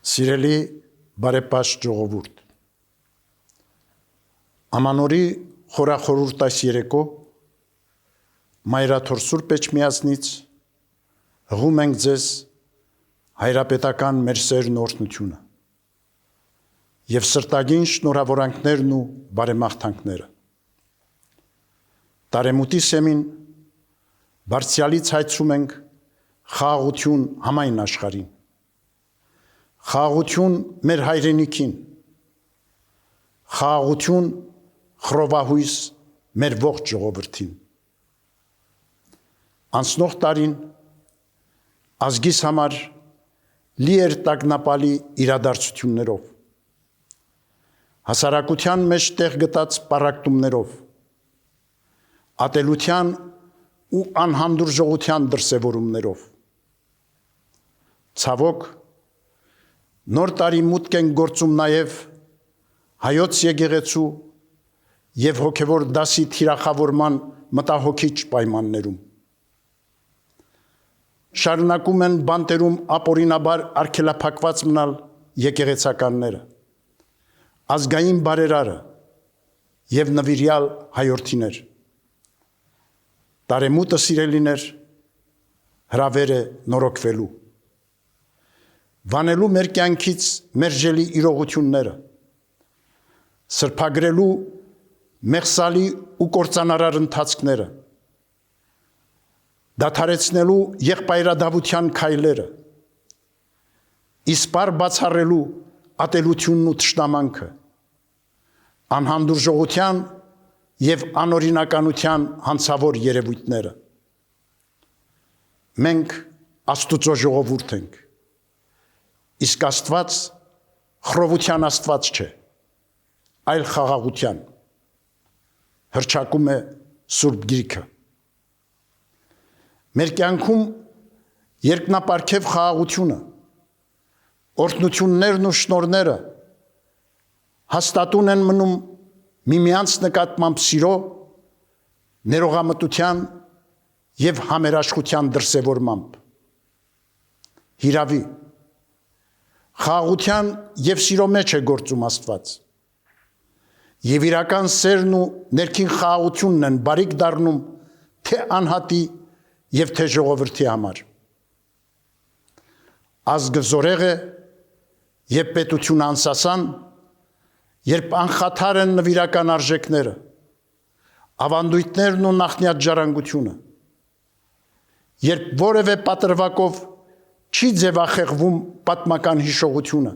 Սիրելի բարեպաշտ ժողովուրդ, Ամանորի խորախորհուրդ այս երեկո Մայրաթոր Սուրբ Էջմիածնից հղում ենք ձեզ հայրապետական մեր սերն օրհնությունը և սրտագին շնորհավորանքներն ու բարեմաղթանքները։ Տարեմուտի սեմին բարձրալից հայցում ենք խաղաղություն համայն աշխարհին, խաղաղություն մեր հայրենիքին, խաղաղություն խռովահույս մեր ողջ ժողովրդին։ Անցնող տարին ազգիս համար լի էր տագնապալի իրադարձություններով, հասարակության մեջ տեղ գտած պառակտումներով, ատելության ու անհանդուրժողության դրսևորումներով։ Ցավոք, նոր տարի մուտք են գործում նաև հայոց եկեղեցու և հոգևոր դասի թիրախավորման մտահոգիչ պայմաններում։ Շարունակում են բանտերում ապօրինաբար արգելափակված մնալ եկեղեցականները, ազգային բարերարը և նվիրյալ հայորդիներ։ Տարեմուտը, սիրելիներ, հրավեր է նորոգվելու, վանելու մեր կյանքից մերժելի իրողությունները, սրբագրելու մեղսալի ու կործանարար ընթացքները, դադարեցնելու եղբայրադավության քայլերը, իսպառ բացառելու ատելությունն ու թշնամանքը, անհանդուրժողության և անօրինականության հանցավոր երևույթները։ Մենք Աստուծո ժողովուրդ ենք, իսկ Աստված խռովության Աստված չէ, այլ խաղաղության, հռչակում է Սուրբ Գիրքը։ Մեր կյանքում երկնապարգև խաղաղությունը, օրհնություններն ու շնորհները հաստատուն են մնում միմյանց նկատմամբ սիրո, ներողամտության և համերաշխության դրսևորմամբ։ Հիրավի, խաղաղության և սիրո մեջ է գործում Աստված, և իրական սերն ու ներքին խաղաղությունն են բարիք դառնում թե անհատի և թե ժողովրդի համար։ Ազգը զորեղ է և պետությունը անսասան, երբ անխաթար են նվիրական արժեքները, ավանդույթներն ու նախնյաց ժառանգությունը, երբ որևէ պատրվակով չի ձևախեղվում պատմական հիշողությունը,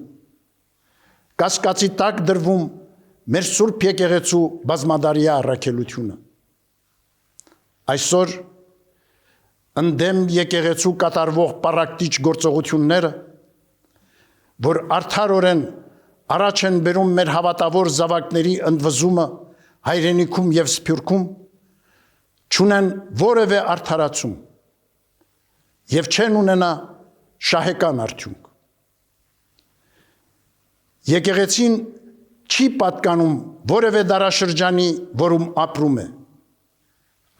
կասկածի տակ դրվում մեր Սուրբ եկեղեցու բազմադարյա առաքելությունը։ Այսօր ընդդեմ եկեղեցու կատարվող պառակտիչ գործողությունները, որ արդարորեն առաջ են բերում մեր հավատավոր զավակների ընդվզումը հայրենիքում և սփյուռքում, չունեն որևէ արդարացում և չեն ունենա շահեկան արդյունք։ Եկեղեցին չի պատկանում որևէ դարաշրջանի, որում ապրում է,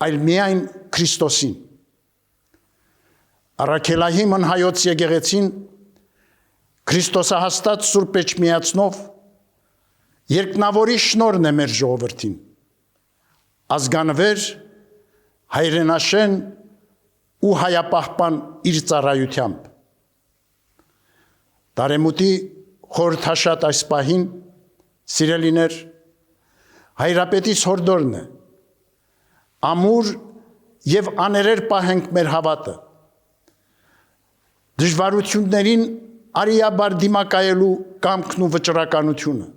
այլ միայն Քրիստոսին։ Առաքելահիմն հայոց եկեղեցին Քրիստոսահաստատ Սուրբ Էջմիածնով երկնավորի շնորհն է մեր ժողովրդին, ազգանվեր, հայրենաշեն ու հայապահպան իր ծառայությամբ։ Տարեմուտի խորհրդաշատ այս պահին, սիրելիներ, հայրապետիս հորդորն է, ամուր և աներեր պահենք մեր հավատը, դժվարություններին արիաբար դիմակայելու կամքն ու վճռականությունը,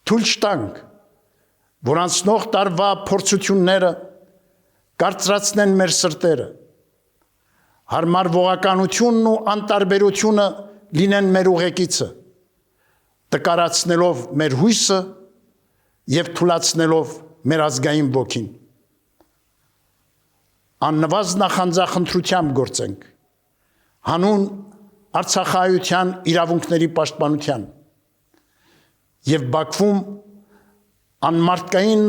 թույլ չտանք, որ անցնող տարվա փորձությունները կարծրացնեն մեր սրտերը, հարմարվողականությունն ու անտարբերությունը լինեն մեր ուղեկիցը, տկարացնելով մեր հույսը և թուլացնելով մեր ազգային ոգին։ Աննվազն նախանձախնդրությամբ գործենք, հանուն արցախահայության իրավունքների պաշտպանության և Բաքվում անմարդկային